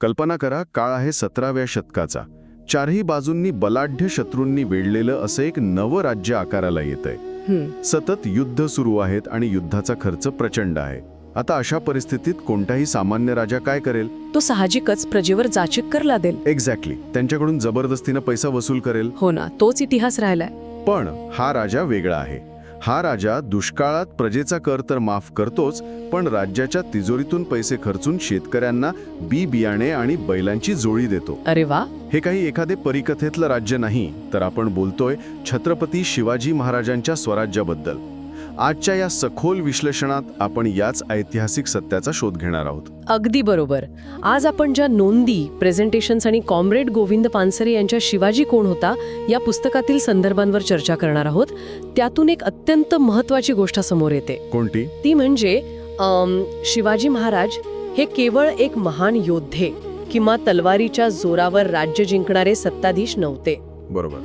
कल्पना करा, काळ आहे 17व्या शतकाचा. चारही बाजूंनी बलाढ्य शत्रूंनी वेढलेलं असं एक नवं राज्य आकाराला येतंय. सतत युद्ध सुरू आहेत आणि युद्धाचा खर्च प्रचंड आहे. आता अशा परिस्थितीत कोणताही सामान्य राजा काय करेल? तो साहजिकच प्रजेवर जाचक कर लादेल. एक्झॅक्टली, त्यांच्याकडून जबरदस्तीनं पैसा वसूल करेल. हो ना, तोच इतिहास राहिलाय. पण हा राजा वेगळा आहे. हा राजा दुष्काळात प्रजेचा कर तर माफ करतोच, पण राज्याच्या तिजोरीतून पैसे खर्चून शेतकऱ्यांना बी बियाणे आणि बैलांची जोडी देतो. अरे वा. हे काही एखादे परिकथेतलं राज्य नाही, तर आपण बोलतोय छत्रपती शिवाजी महाराजांच्या स्वराज्याबद्दल. आजच्या या सखोल विश्लेषणात आपण याच ऐतिहासिक सत्याचा शोध घेणार आहोत. अगदी बरोबर. आज आपण ज्या नोंदी, प्रेझेंटेशन्स आणि कॉम्रेड गोविंद पानसरे यांच्या शिवाजी कोण होता या पुस्तकातील संदर्भांवर चर्चा करणार आहोत. त्यातून एक अत्यंत महत्त्वाची गोष्ट समोर येते. कोणती? ती म्हणजे शिवाजी महाराज हे केवळ एक महान योद्धे किंवा तलवारीच्या जोरावर राज्य जिंकणारे सत्ताधीश नव्हते. बरोबर.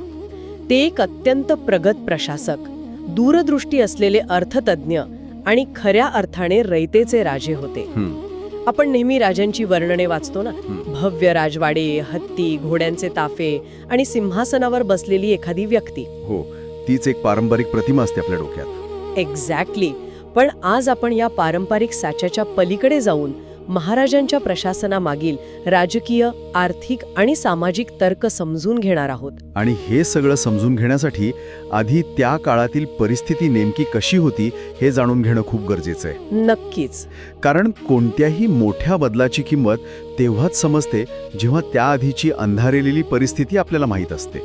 ते एक अत्यंत प्रगत प्रशासक, दूरदृष्टी असलेले अर्थतज्ञ आणि खऱ्या अर्थाने रयतेचे राजे होते. आपण नेहमी राजांची वर्णने वाचतो ना, भव्य राजवाडे, हत्ती, घोड्यांचे ताफे आणि सिंहासनावर बसलेली एखादी व्यक्ती. हो, तीच एक पारंपरिक प्रतिमा असते आपल्या डोक्यात. एक्झॅक्टली. पण आज आपण या पारंपरिक साच्याच्या पलीकडे जाऊन महाराजांच्या प्रशासनामागील राजकीय, आर्थिक आणि सामाजिक तर्क समजून घेणार आहोत. आणि हे सगळं समजून घेण्यासाठी आधी त्या काळातील परिस्थिती नेमकी कशी होती हे जाणून घेणं खूप गरजेचं आहे. नक्कीच. कारण कोणत्याही मोठ्या बदलाची किंमत तेव्हाच समजते जेव्हा त्याआधीची अंधारलेली परिस्थिती आपल्याला माहीत असते.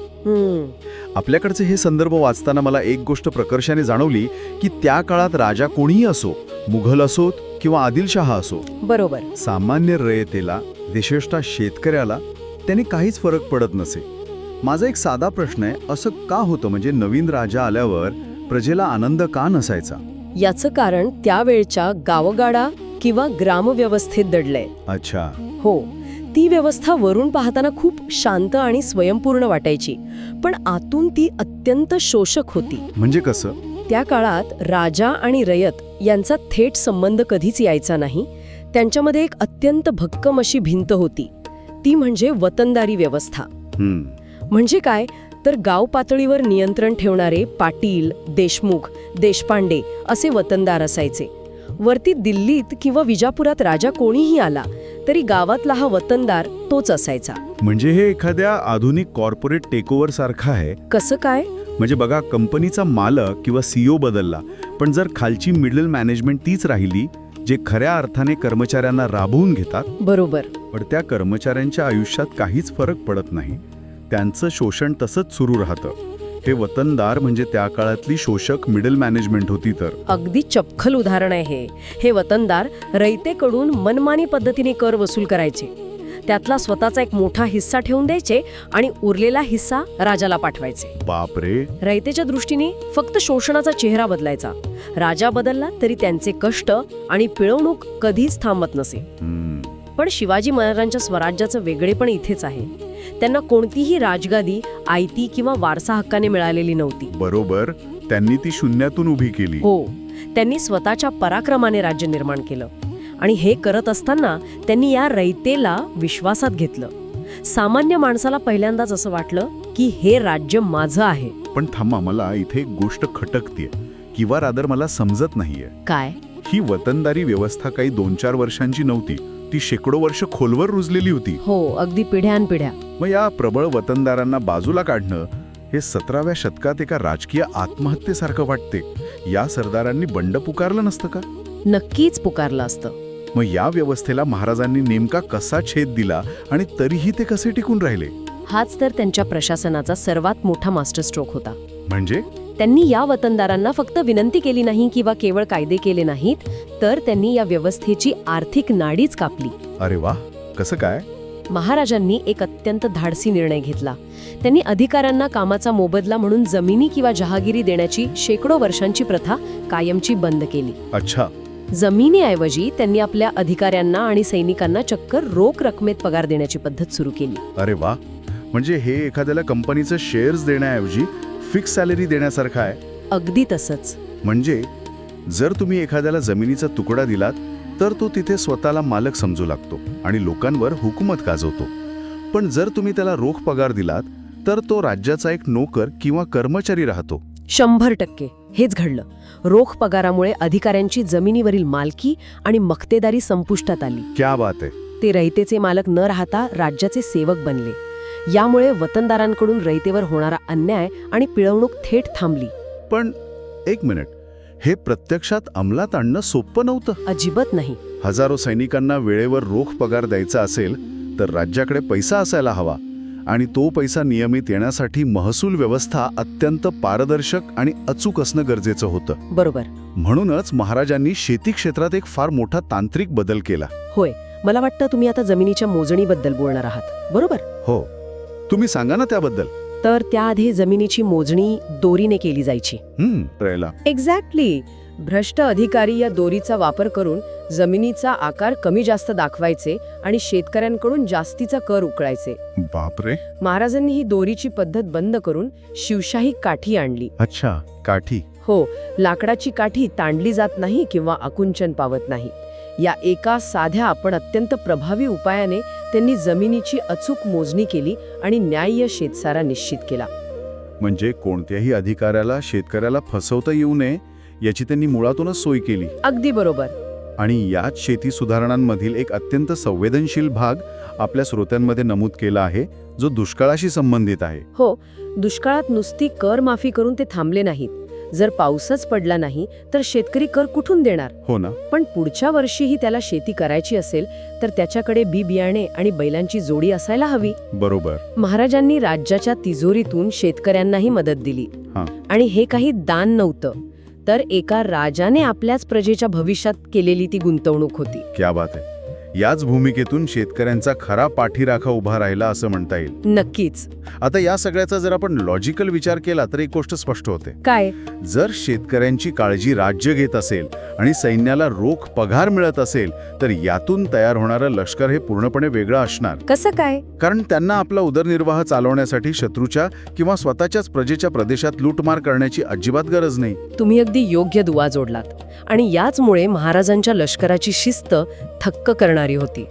आपल्याकडचे हे संदर्भ वाचताना मला एक गोष्ट प्रकर्षाने जाणवली की त्या काळात राजा कोणीही असो, मुघल असोत किंवा आदिलशहा असो, बरोबर, सामान्य रयतेला, विशेषतः शेतकऱ्याला त्याने काहीच फरक पडत नसे. माझा एक साधा प्रश्न आहे, असं का होतं? म्हणजे नवीन राजा आल्यावर प्रजेला आनंद का नसायचा? याचं कारण त्यावेळच्या गावगाडा किंवा ग्रामव्यवस्थेत दडलंय. अच्छा. हो, ती व्यवस्था वरून पाहताना खूप शांत आणि स्वयंपूर्ण वाटायची, पण आतून ती अत्यंत शोषक होती. म्हणजे कसं? त्या काळात राजा आणि रयत यांचा थेट संबंध कधीच यायचा नाही. त्यांच्यामध्ये एक अत्यंत भक्कम अशी भिंत होती, ती म्हणजे वतनदारी व्यवस्था. म्हणजे काय तर गाव पातळीवर नियंत्रण ठेवणारे पाटील, देशमुख, देशपांडे असे वतनदार असायचे. वरती दिल्लीत किंवा विजापुरात राजा कोणीही आला तरी गावातला हा वतनदार तोच असायचा. म्हणजे हे एखाद्या आधुनिक कॉर्पोरेट टेकओव्हर सारखं आहे. कसं काय? म्हणजे बघा, कंपनीचा मालक किंवा सीईओ बदलला, पण जर खालची मिडल मॅनेजमेंट तीच राहिली, जे खऱ्या अर्थाने कर्मचाऱ्यांना राबवून घेतात. बरोबर. पण त्या कर्मचाऱ्यांच्या आयुष्यात काहीच फरक पडत नाही. त्यांचं शोषण तसंच सुरू राहतं. हे वतनदार म्हणजे त्या काळातली शोषक मिडल मॅनेजमेंट होती. तर अगदी चपखल उदाहरण आहे हे. वतनदार रयतेकडून मनमानी पद्धतीने कर वसूल करायचे. त्यातला स्वतःचा एक मोठा हिस्सा ठेवून द्यायचे आणि उरलेला हिस्सा राजाला पाठवायचे. बापरे. रयतेच्या दृष्टीने फक्त शोषणाचा चेहरा बदलायचा. राजा बदलला तरी त्यांचे कष्ट आणि पिळवणूक कधीच थांबत नसे. पण शिवाजी महाराजांच्या स्वराज्याचं वेगळेपण इथेच आहे. त्यांना कोणतीही राजगादी आयती किंवा वारसा हक्काने मिळालेली नव्हती. बरोबर. त्यांनी ती शून्यातून उभी केली. हो, त्यांनी स्वतःच्या पराक्रमाने राज्य निर्माण केलं. आणि हे करत असताना त्यांनी या रयतेला विश्वासात घेतलं. सामान्य माणसाला पहिल्यांदाच असं वाटलं की हे राज्य माझं आहे. पण थांबा, मला इथे एक गोष्ट खटकतेय किंवा रादर मला समजत नाहीये. काय? ही वतनदारी व्यवस्था काही 2-4 वर्षांची नव्हती, ती शेकडो वर्ष खोलवर रुजलेली होती. हो, अगदी पिढ्यानपिढ्या. मग या प्रबळ वतनदारांना बाजूला काढणं हे 17व्या शतकात एका राजकीय आत्महत्येसारखं वाटते. या सरदारांनी बंड पुकारलं नसतं का? नक्कीच पुकारलं असतं. मग या व्यवस्थेला महाराजांनी नेमका कसा छेद दिला आणि तरीही ते कसे टिकून राहिले? हाच तर त्यांच्या प्रशासनाचा सर्वात मोठा मास्टर स्ट्रोक होता. म्हणजे त्यांनी या वतनदारांना फक्त विनंती केली नाही किंवा केवळ कायदे केले नाहीत, तर त्यांनी या व्यवस्थेची आर्थिक नाडीच कापली. अरे वा, कसं काय? महाराजांनी एक अत्यंत धाडसी निर्णय घेतला. त्यांनी अधिकाऱ्यांना कामाचा मोबदला म्हणून जमिनी किंवा जहागिरी देण्याची शेकडो वर्षांची प्रथा कायमची बंद केली. अच्छा. जमिनीऐवजी त्यांनी आपल्या अधिकाऱ्यांना आणि सैनिकांना चक्क रोख रकमेत पगार देण्याची पद्धत सुरू केली. अरे वा, म्हणजे हे एखाद्याला कंपनीचं शेअर्स देण्याऐवजी फिक्स सॅलरी देण्यासारखं आहे. अगदी तसंच. म्हणजे जर तुम्ही एखाद्याला जमिनीचा तुकडा दिलात तर तो तिथे स्वतःला मालक समजू लागतो आणि लोकांवर हुकूमत गाजवतो. पण जर तुम्ही त्याला रोख पगार दिलात तर तो राज्याचा एक नोकर किंवा कर्मचारी राहतो. 100% हेच घडलं. रोख पगारामुळे अधिकाऱ्यांची जमिनीवरील मालकी आणि मक्तेदारी संपुष्टात आली. क्या बात आहे. ते रयतेचे मालक न राहता राज्याचे सेवक बनले. यामुळे वतनदारांकडून रयतेवर होणारा अन्याय आणि पिळवणूक थेट थांबली. पण एक मिनिट, हे प्रत्यक्षात अंमलात आणणं सोपं नव्हतं. अजिबात नाही. हजारो सैनिकांना वेळेवर रोख पगार द्यायचा असेल तर राज्याकडे पैसा असायला हवा आणि तो पैसा नियमित येण्यासाठी महसूल व्यवस्था अत्यंत पारदर्शक आणि अचूक असणं गरजेचं होतं. बरोबर. म्हणूनच महाराजांनी शेती क्षेत्रात एक फार मोठा तांत्रिक बदल केला. होय, मला वाटतं तुम्ही आता जमिनीच्या मोजणीबद्दल बोलणार आहात, बरोबर? हो, तुम्ही सांगा ना त्याबद्दल. तर त्याआधी जमिनीची मोजणी दोरीने केली जायची. राहिला. एक्झॅक्टली. भ्रष्ट अधिकारी या दोरीचा वापर करून जमिनीचा आकार कमी जास्त दाखवायचे आणि शेतकऱ्यांकडून जास्तीचा कर उकळायचे. बापरे. महाराजांनी ही दोरीची पद्धत बंद करून शिवशाही काठी आणली. अच्छा, काठी. हो, लाकडाची काठी ताणली जात नाही किंवा आकुंचन पावत नाही. या एका साध्या पण अत्यंत प्रभावी उपायाने त्यांनी जमिनीची अचूक मोजणी केली आणि न्याय्य शेतसारा निश्चित केला. म्हणजे कोणत्याही अधिकाऱ्याला शेतकऱ्याला फसवता येऊ नये याची त्यांनी मुळातूनच सोय केली. अगदी बरोबर. आणि याच शेती सुधारणांमधील एक अत्यंत संवेदनशील भाग आपल्या श्रोत्यांमध्ये नमूद केला आहे, जो दुष्काळाशी संबंधित आहे. हो, दुष्काळात नुसती कर माफी करून ते थांबले नाहीत. जर पाऊसच पडला नाही तर शेतकरी कर कुठून देणार? हो ना. पण पुढच्या वर्षीही त्याला शेती करायची असेल तर त्याच्याकडे बी बियाणे आणि बैलांची जोडी असायला हवी. बरोबर. महाराजांनी राज्याच्या तिजोरीतून शेतकऱ्यांनाही मदत दिली. आणि हे काही दान नव्हतं, तर एका राजाने आपल्याच प्रजेच्या भविष्यात केलेली ती गुंतवणूक होती. क्या बात आहे. याच भूमिकेतून शेतकऱ्यांचा खरा पाठीराखा उभा राहिला असं म्हणता येईल. नक्कीच. आता या सगळ्याचा जर आपण लॉजिकल विचार केला तर एक गोष्ट स्पष्ट होते. काय? जर शेतकऱ्यांची काळजी राज्य घेत असेल आणि सैन्याला रोख पगार मिळत असेल तर यातून तयार होणारं लष्कर हे पूर्णपणे वेगळं असणार. कसं काय? कारण त्यांना आपला उदरनिर्वाह चालवण्यासाठी शत्रूच्या किंवा स्वतःच्याच प्रजेच्या प्रदेशात लूटमार करण्याची अजिबात गरज नाही. तुम्ही अगदी योग्य दुवा जोडलात. आणि याचमुळे महाराजांच्या लष्कराची शिस्त थक्क करणारी होती.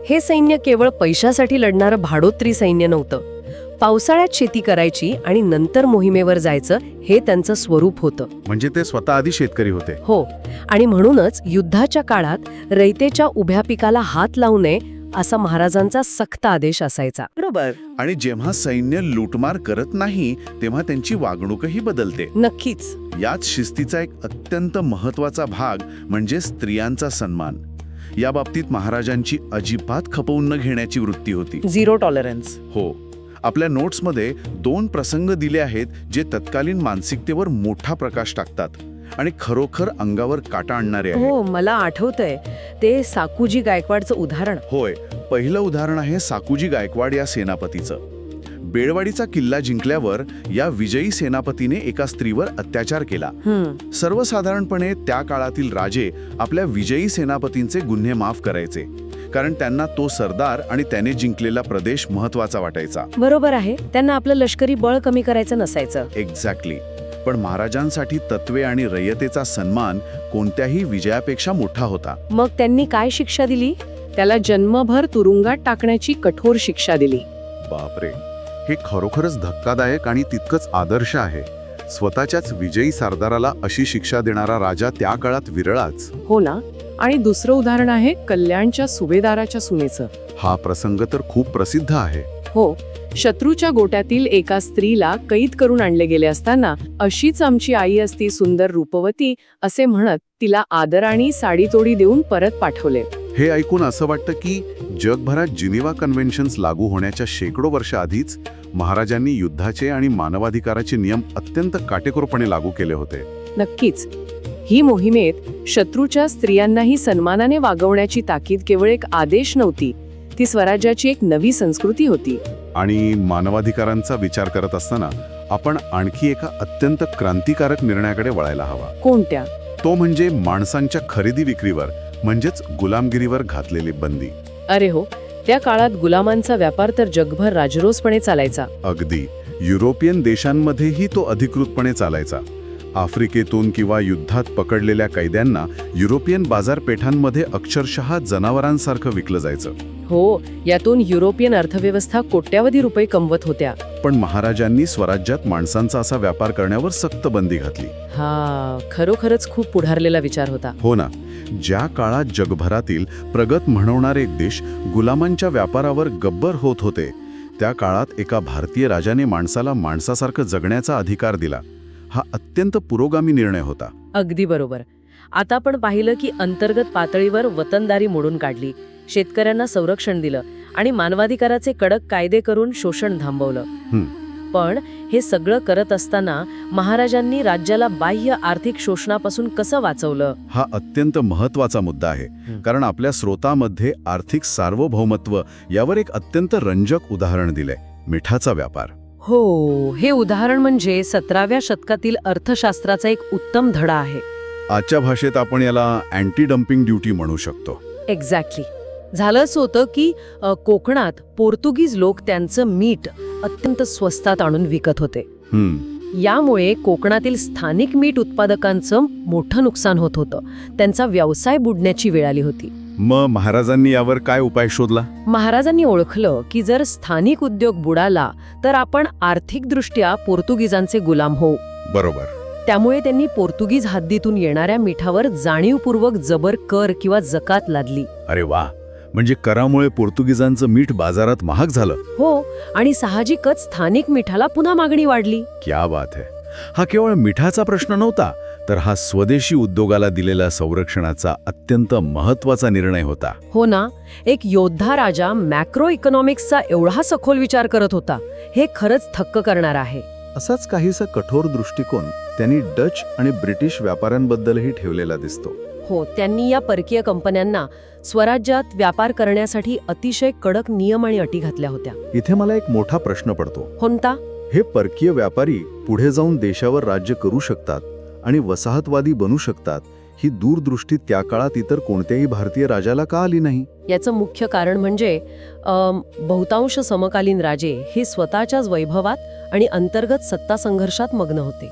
हे सैन्य केवळ पैशासाठी लढणारं भाडोत्री सैन्य नव्हतं. पावसाळ्यात शेती करायची आणि नंतर मोहिमेवर जायचं हे त्यांचं स्वरूप होतं. म्हणजे ते स्वतः आधी शेतकरी होते. हो, आणि म्हणूनच युद्धाच्या काळात रयतेच्या उभ्या पिकाला हात लावू नये असा महाराजांचा सक्त आदेश असायचा. बरोबर. आणि जेव्हा सैन्य लूटमार करत नाही तेव्हा त्यांची वागणूकही बदलते. नक्कीच. याच शिस्तीचा एक अत्यंत महत्वाचा भाग म्हणजे स्त्रियांचा सन्मान. या बाबतीत महाराजांची अजिबात खपवून न घेण्याची वृत्ती होती. 0 टॉलरन्स. हो. आपल्या नोट्समध्ये 2 प्रसंग दिले आहेत जे तत्कालीन मानसिकतेवर मोठा प्रकाश टाकतात आणि खरोखर अंगावर काटा आणणारे आहेत. हो, मला आठवतंय ते साकूजी गायकवाडचं उदाहरण. होय, पहिलं उदाहरण आहे साकूजी गायकवाड या सेनापतीचं. बेळवाडीचा किल्ला जिंकल्यावर या विजयी सेनापतीने एका स्त्रीवर अत्याचार केला. सर्वसाधारणपणे त्या काळातील राजे आपल्या विजयी सेनापतींचे गुन्हे माफ करायचे, कारण त्यांना तो सरदार आणि त्याने जिंकलेला प्रदेश महत्वाचा वाटायचा. बरोबर आहे, त्यांना आपलं लष्करी बळ कमी करायचं नसायचं. एक्झॅक्टली. पण महाराजांसाठी तत्वे आणि रयतेचा सन्मान कोणत्याही विजयापेक्षा मोठा होता. मग त्यांनी काय शिक्षा दिली? त्याला जन्मभर तुरुंगात टाकण्याची कठोर शिक्षा दिली. बापरे, हे खरोखरच धक्कादायक आणि तितकंच आदर्श आहे. स्वतःच्याच विजयी सरदाराला अशी शिक्षा देणारा राजा त्या काळात विरळाच. हो ना. आणि दुसरं उदाहरण आहे कल्याणच्या सुभेदाराच्या सुनेचं. हा प्रसंग तर खूप प्रसिद्ध आहे. हो, शत्रूच्या गोट्यातील एका स्त्रीला कैद करून आणले गेले असताना अशीच आमची आई असती सुंदर रूपवती असे म्हणत तिला आदराने साडीतोडी देऊन परत पाठवले. हे ऐकून असं वाटतं की जगभरात जिनिव्हा कन्व्हेन्शन्स लागू होण्याच्या शेकडो वर्ष आधीच महाराजांनी युद्धाचे आणि मानवाधिकाराचे नियम अत्यंत काटेकोरपणे लागू केले होते. नक्कीच. ही मोहिमेत शत्रूच्या स्त्रियांनाही सन्मानाने वागवण्याची ताकीद केवळ एक आदेश नव्हती, ती स्वराज्याची एक नवी संस्कृती होती. आणि मानवाधिकारांचा विचार करत असताना आपण आणखी एका अत्यंत क्रांतिकारक निर्णयाकडे वळायला हवा. कोणत्या? तो म्हणजे माणसांच्या खरेदी विक्रीवर म्हणजेच गुलामगिरीवर घातलेली बंदी. अरे हो, त्या काळात गुलामांचा व्यापार तर जगभर राजरोसपणे चालायचा. अगदी. युरोपियन देशांमध्येही तो अधिकृतपणे चालायचा. आफ्रिकेतून किंवा युद्धात पकडलेल्या कैद्यांना युरोपियन बाजारपेठांमध्ये अक्षरशः जनावरांसारखं विकलं जायचं. हो, यातून युरोपियन अर्थव्यवस्था कोट्यावधी रुपये कमवत होत्या. पण महाराजांनी स्वराज्यात माणसांचा असा व्यापार करण्यावर सक्त बंदी घातली. हा खरोखरच खूप पुढारलेला विचार होता. हो ना. ज्या काळात जगभरातील प्रगत म्हणवणारे देश गुलामांच्या व्यापारावर गब्बर होत होते, त्या काळात एका भारतीय राजाने माणसाला माणसासारखं जगण्याचा अधिकार दिला. हा अत्यंत पुरोगामी निर्णय होता. अगदी बरोबर. आता आपण पाहिलं की अंतर्गत पातळीवर वतनदारी मोडून काढली, शेतकऱ्यांना संरक्षण दिलं आणि मानवाधिकाराचे कडक कायदे करून शोषण थांबवलं. पण हे सगळं करत असताना महाराजांनी राज्याला बाह्य आर्थिक शोषणापासून कसं वाचवलं? हा अत्यंत महत्वाचा मुद्दा आहे. कारण आपल्या स्रोतामध्ये आर्थिक सार्वभौमत्व यावर एक अत्यंत रंजक उदाहरण दिलंय: मिठाचा व्यापार. हो, हे उदाहरण म्हणजे 17व्या शतकातील अर्थशास्त्राचा एक उत्तम धडा आहे. आजच्या भाषेत आपण याला अँटी डम्पिंग ड्युटी म्हणू शकतो. एक्झॅक्टली. झालं असं होतं की कोकणात पोर्तुगीज लोक त्यांचं मीठ अत्यंत स्वस्तात आणून विकत होते. यामुळे कोकणातील स्थानिक मीठ उत्पादकांचं मोठं नुकसान होत होतं. त्यांचा व्यवसाय बुडण्याची वेळ आली होती. मग महाराजांनी यावर काय उपाय शोधला? महाराजांनी ओळखलं की जर स्थानिक उद्योग बुडाला तर आपण आर्थिकदृष्ट्या पोर्तुगीजांचे गुलाम होऊ. बरोबर. त्यामुळे त्यांनी पोर्तुगीज हद्दीतून येणाऱ्या मिठावर जाणीवपूर्वक जबर कर किंवा जकात लादली. अरे वा, म्हणजे करामुळे पोर्तुगीजांचं मीठ बाजारात महाग झालं. हो, आणि साहजिकच स्थानिक मिठाला पुन्हा मागणी वाढली. क्या बात है. हा केवळ मिठाचा प्रश्न नव्हता, तर हा स्वदेशी उद्योगाला दिलेला संरक्षणाचा अत्यंत महत्वाचा निर्णय होता. हो ना. एक योद्धा राजा मॅक्रो इकॉनॉमिक्सचा एवढा सखोल विचार करत होता, हे खरंच थक्क करणार आहे. असाच काहीसा कठोर दृष्टिकोन त्यांनी डच आणि ब्रिटिश व्यापाऱ्यांबद्दलही ठेवलेला दिसतो. हो, त्यांनी या परकीय कंपन्यांना स्वराज्यात व्यापार करण्यासाठी अतिशय कडक नियम आणि अटी घातल्या होत्या. इथे मला एक मोठा प्रश्न पडतो. कोणता? हे परकीय व्यापारी पुढे जाऊन देशावर राज्य करू शकतात आणि वसाहतवादी बनू शकतात, ही दूरदृष्टी त्या काळात इतर कोणत्याही भारतीय राजाला का आली नाही? याचं मुख्य कारण म्हणजे बहुतांश समकालीन राजे हे स्वतःच्याच वैभवात आणि अंतर्गत सत्ता संघर्षात मग्न होते.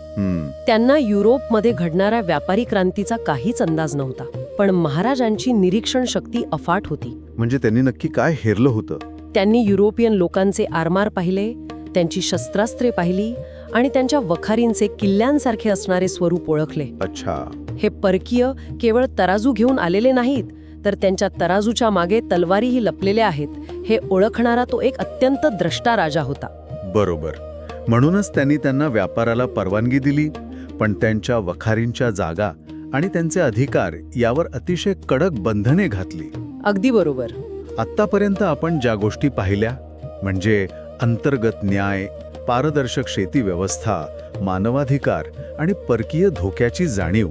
त्यांना युरोपमध्ये घडणाऱ्या व्यापारी क्रांतीचा काहीच अंदाज नव्हता. पण महाराजांची निरीक्षण शक्ती अफाट होती. म्हणजे त्यांनी नक्की काय हेरलं होतं? त्यांनी युरोपियन लोकांचे आरमार पाहिले, त्यांची शस्त्रास्त्रे पाहिली आणि त्यांच्या वखारींचे किल्ल्यांसारखे असणारे स्वरूप ओळखले. अच्छा. हे परकीय केवळ तराजू घेऊन आलेले नाहीत, तर त्यांच्या तराजूच्या मागे तलवारीही लपलेल्या आहेत, हे ओळखणारा तो एक अत्यंत द्रष्टा राजा होता. बरोबर. म्हणूनच त्यांनी त्यांना व्यापाराला परवानगी दिली, पण त्यांच्या वखारींच्या जागा आणि त्यांचे अधिकार यावर अतिशय कडक बंधने घातली. अगदी बरोबर. आत्तापर्यंत आपण ज्या गोष्टी पाहिल्या, म्हणजे अंतर्गत न्याय, पारदर्शक शेती व्यवस्था, मानवाधिकार आणि परकीय धोक्याची जाणीव,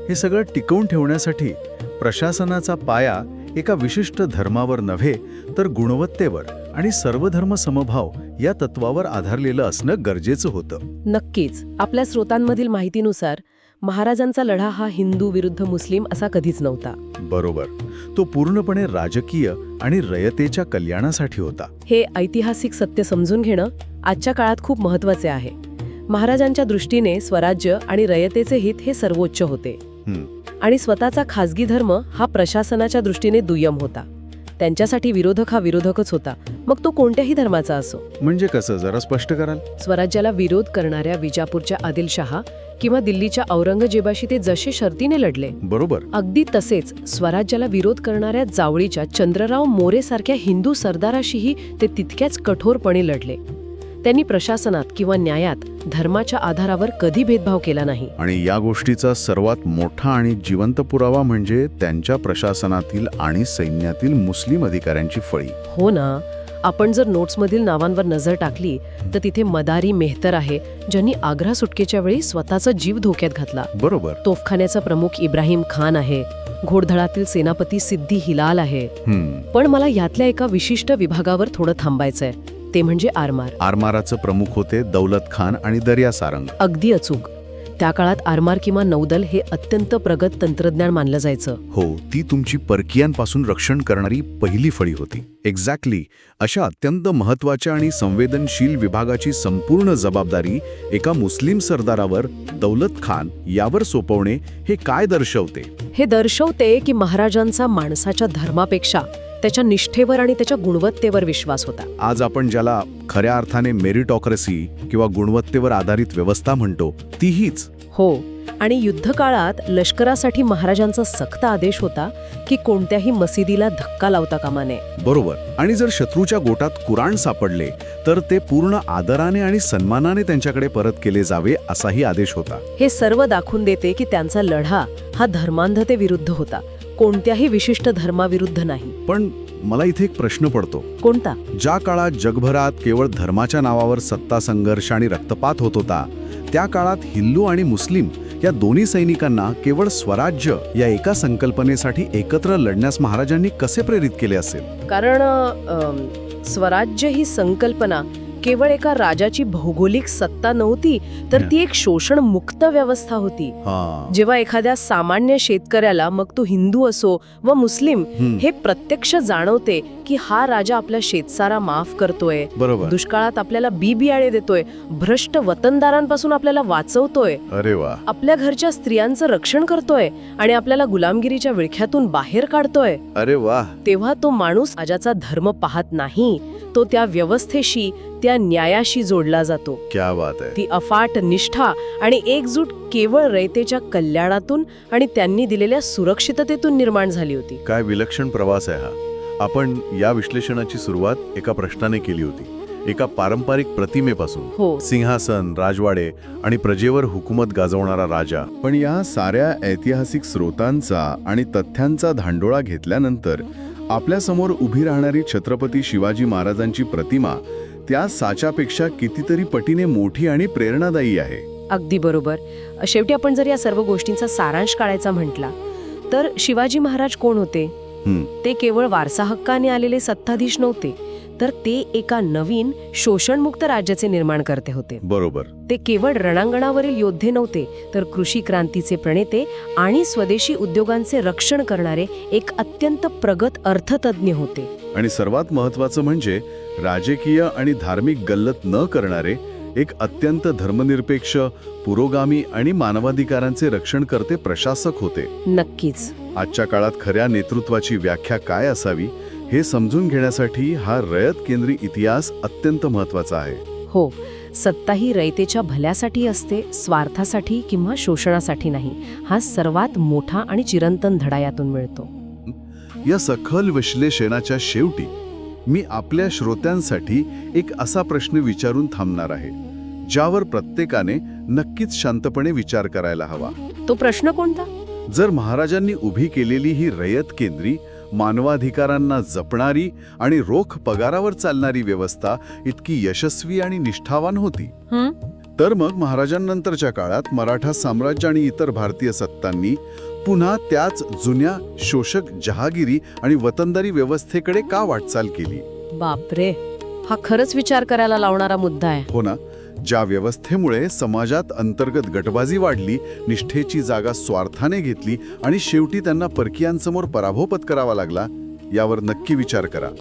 हे सगळं टिकवून ठेवण्यासाठी प्रशासनाचा पाया एका विशिष्ट धर्मावर नव्हे तर गुणवत्तेवर आणि सर्वधर्म समभाव या तत्वावर आधारलेलं असणं गरजेचं होतं. नक्कीच. आपल्या स्रोतांमधील माहितीनुसार महाराजांचा लढा हा हिंदू विरुद्ध मुस्लिम असा कधीच नव्हता. बरोबर. तो पूर्णपणे राजकीय आणि रयतेच्या कल्याणासाठी होता. हे ऐतिहासिक सत्य समजून घेणं आजच्या काळात खूप महत्वाचे आहे. महाराजांच्या दृष्टीने स्वराज्य आणि रयतेचे हित हे सर्वोच्च होते आणि स्वतःचा खासगी धर्म हा प्रशासनाच्या दृष्टीने दुय्यम होता. त्यांच्यासाठी विरोधक हा विरोधकच होता, मग तो कोणत्याही धर्माचा असो. म्हणजे कसं, जरा स्पष्ट कराल? स्वराज्याला विरोध करणाऱ्या विजापूरच्या आदिलशहा किंवा दिल्लीच्या औरंगजेबाशी ते जसे शर्तीने लढले, बरोबर, अगदी तसेच स्वराज्याला विरोध करणाऱ्या जावळीच्या चंद्रराव मोरे सारख्या हिंदू सरदाराशीही ते तितक्याच कठोरपणे लढले. त्यांनी प्रशासनात किंवा न्यायात धर्माच्या आधारावर कधी भेदभाव केला नाही. आणि या गोष्टीचा सर्वात मोठा आणि जिवंत पुरावा म्हणजे त्यांच्या प्रशासनातील आणि सैन्यातील मुस्लिम अधिकाऱ्यांची फळी. हो ना. आपण जर नोट्समधील नावांवर नजर टाकली तर तिथे मदारी मेहतर आहे, ज्यांनी आग्रा सुटकेच्या वेळी स्वतःचा जीव धोक्यात घातला. बरोबर. तोफखान्याचा प्रमुख इब्राहिम खान आहे. घोडदळातील सेनापती सिद्दी हिलाल आहे. पण मला यातल्या एका विशिष्ट विभागावर थोडं थांबायचंय, ते म्हणजे आरमार. आरमाराचं प्रमुख होते दौलत खान आणि दर्या सारंग. अगदी अचूक. त्या काळात आरमार किंवा नौदल हे अत्यंत प्रगत तंत्रज्ञान मानलं जायचं. हो, ती तुमची परकीयांपासून रक्षण करणारी पहिली फळी होती. एक्झॅक्टली. अशा अत्यंत महत्वाच्या आणि संवेदनशील विभागाची संपूर्ण जबाबदारी एका मुस्लिम सरदारावर, दौलत खान यावर सोपवणे हे काय दर्शवते? हे दर्शवते की महाराजांचा माणसाच्या धर्मापेक्षा त्याच्या निष्ठेवर आणि त्याच्या गुणवत्तेवर विश्वास होता. आज आपण ज्याला खऱ्या अर्थाने मेरिटॉक्रेसी किंवा गुणवत्तेवर आधारित व्यवस्था म्हणतो ती हीच. हो, आणि युद्धकाळात लष्करासाठी महाराजांचा सक्त आदेश होता की कोणत्याही मशिदीला धक्का लावता कामा नये. बरोबर. आणि जर शत्रूच्या गोटात कुराण सापडले तर ते पूर्ण आदराने आणि सन्मानाने त्यांच्याकडे परत केले जावे असाही आदेश होता. हे सर्व दाखवून देते की त्यांचा लढा हा धर्मांधतेविरुद्ध होता, कोणत्याही विशिष्ट धर्माविरुद्ध नाही. पण मला इथे एक प्रश्न पडतो. कोणता? ज्या काळात जगभरात केवळ धर्माच्या नावावर सत्ता संघर्ष आणि रक्तपात होत होता, त्या काळात हिंदू आणि मुस्लिम या दोन्ही सैनिकांना केवळ स्वराज्य या एका संकल्पनेसाठी एकत्र लढण्यास महाराजांनी कसे प्रेरित केले असेल? कारण स्वराज्य ही संकल्पना केवळ एका राजाची भौगोलिक सत्ता नव्हती, तर ती एक शोषण मुक्त व्यवस्था होती. जेव्हा एखाद्या सामान्य शेतकऱ्याला, मग तो हिंदू असो व मुस्लिम, हे प्रत्यक्ष जाणवते की हा राजा आपला शेतसारा माफ करतोय, बरोबर, दुष्काळात आपल्याला बी बियाणे देतोय, भ्रष्ट वतनदारांपासून आपल्याला वाचवतोय, अरे वा, आपल्या घरच्या स्त्रियांचं रक्षण करतोय आणि आपल्याला गुलामगिरीच्या विळख्यातून बाहेर काढतोय, अरे वा, तेव्हा तो माणूस राजाचा धर्म पाहत नाही, तो त्या व्यवस्थेशी, त्या न्यायाशी जोडला जातो. क्या बात आहे. ती अफाट निष्ठा आणि एकजूट केवळ रयतेच्या कल्याणातून आणि त्यांनी दिलेल्या सुरक्षिततेतून निर्माण झाली होती. काय विलक्षण प्रवास आहे हा. आपण या विश्लेषणाची सुरुवात एका प्रश्नाने केली होती, एका पारंपरिक प्रतिमेपासून. हो. सिंहासन, राजवाडे आणि प्रजेवर हुकूमत गाजवणारा राजा. पण या साऱ्या ऐतिहासिक स्रोतांचा आणि तथ्यांचा धांडोळा घेतल्यानंतर आपल्यासमोर उभी राहणारी छत्रपती शिवाजी महाराजांची प्रतिमा त्या साच्यापेक्षा कितीतरी पटीने मोठी आणि प्रेरणादायी आहे. अगदी बरोबर. शेवटी आपण जर या सर्व गोष्टींचा सारांश काढायचा म्हटला तर शिवाजी महाराज कोण होते? ते केवळ वारसा हक्काने आलेले सत्ताधीश नव्हते, तर ते एका नवीन शोषणमुक्त राज्याचे निर्माण करते होते. बरोबर. ते केवळ रणांगणावरील योद्धे नव्हते, तर कृषी क्रांतीचे प्रणेते आणि स्वदेशी उद्योगांचे रक्षण करणारे एक अत्यंत प्रगत अर्थतज्ञ होते. आणि सर्वात महत्त्वाचं म्हणजे राजकीय आणि धार्मिक गल्लत न करणारे एक अत्यंत धर्मनिरपेक्ष, पुरोगामी आणि मानवाधिकारांचे रक्षण करते प्रशासक होते. नक्कीच. आजच्या काळात खऱ्या नेतृत्वाची व्याख्या काय असावी हे समजून घेण्यासाठी हा रयत केंद्री इतिहास अत्यंत महत्त्वाचा आहे. हो, सत्ता ही रयतेच्या भल्यासाठी असते, स्वार्थासाठी किंवा शोषणासाठी नाही. हा सर्वात मोठा आणि चिरंतन धडा यातून मिळतो. या सखोल विश्लेषणाच्या शेवटी मी आपल्या श्रोत्यांसाठी एक असा प्रश्न विचारून थांबणार आहे, ज्यावर प्रत्येकाने नक्कीच शांतपणे विचार करायला हवा. तो प्रश्न कोणता? जर महाराजांनी उभी केलेली ही रयत केंद्री, मानवाधिकारांना जपणारी आणि रोख पगारावर चालणारी व्यवस्था इतकी यशस्वी आणि निष्ठावान होती, तर मग महाराजांनंतरच्या काळात मराठा साम्राज्य आणि इतर भारतीय सत्तांनी पुन्हा त्याच जुन्या शोषक जहागिरी आणि वतनदारी व्यवस्थेकडे का वाटचाल केली? बापरे, हा खरंच विचार करायला लावणारा मुद्दा आहे. हो ना. ज्या व्यवस्थेमुळे समाजात अंतर्गत गटबाजी वाढली, निष्ठेची जागा स्वार्थाने घेतली आणि शेवटी त्यांना परकीयांसमोर पराभव पत्करावा लागला, यावर नक्की विचार करा.